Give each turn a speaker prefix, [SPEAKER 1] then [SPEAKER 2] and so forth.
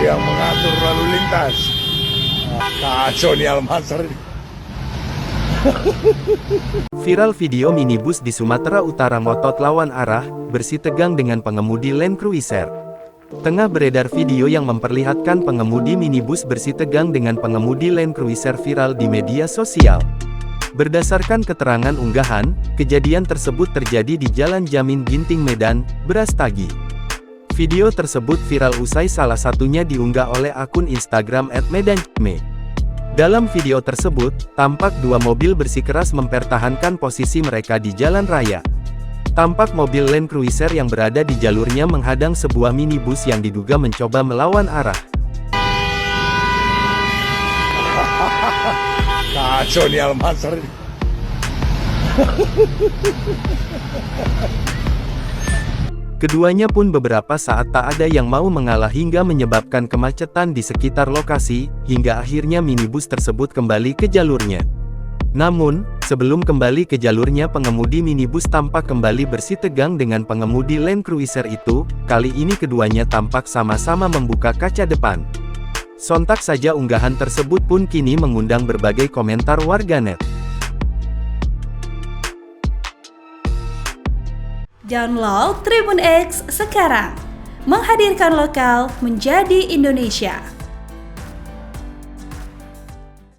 [SPEAKER 1] yang mengatur lalu lintas. Kacau nih Almasar.
[SPEAKER 2] Viral video minibus di Sumatera Utara ngotot lawan arah, bersitegang dengan pengemudi Land Cruiser. Tengah beredar video yang memperlihatkan pengemudi minibus bersitegang dengan pengemudi Land Cruiser viral di media sosial. Berdasarkan keterangan unggahan, kejadian tersebut terjadi di Jalan Jamin Ginting Medan, Brastagi. Video tersebut viral usai salah satunya diunggah oleh akun Instagram @medanjame. Dalam video tersebut, tampak dua mobil bersikeras mempertahankan posisi mereka di jalan raya. Tampak mobil Land Cruiser yang berada di jalurnya menghadang sebuah minibus yang diduga mencoba melawan arah.
[SPEAKER 1] Kacau nih Almasar.
[SPEAKER 2] Keduanya pun beberapa saat tak ada yang mau mengalah hingga menyebabkan kemacetan di sekitar lokasi, hingga akhirnya minibus tersebut kembali ke jalurnya. Namun, sebelum kembali ke jalurnya pengemudi minibus tampak kembali bersitegang dengan pengemudi Land Cruiser itu, kali ini keduanya tampak sama-sama membuka kaca depan. Sontak saja unggahan tersebut pun kini mengundang berbagai komentar warganet.
[SPEAKER 3] Download Tribun X sekarang, menghadirkan lokal menjadi Indonesia.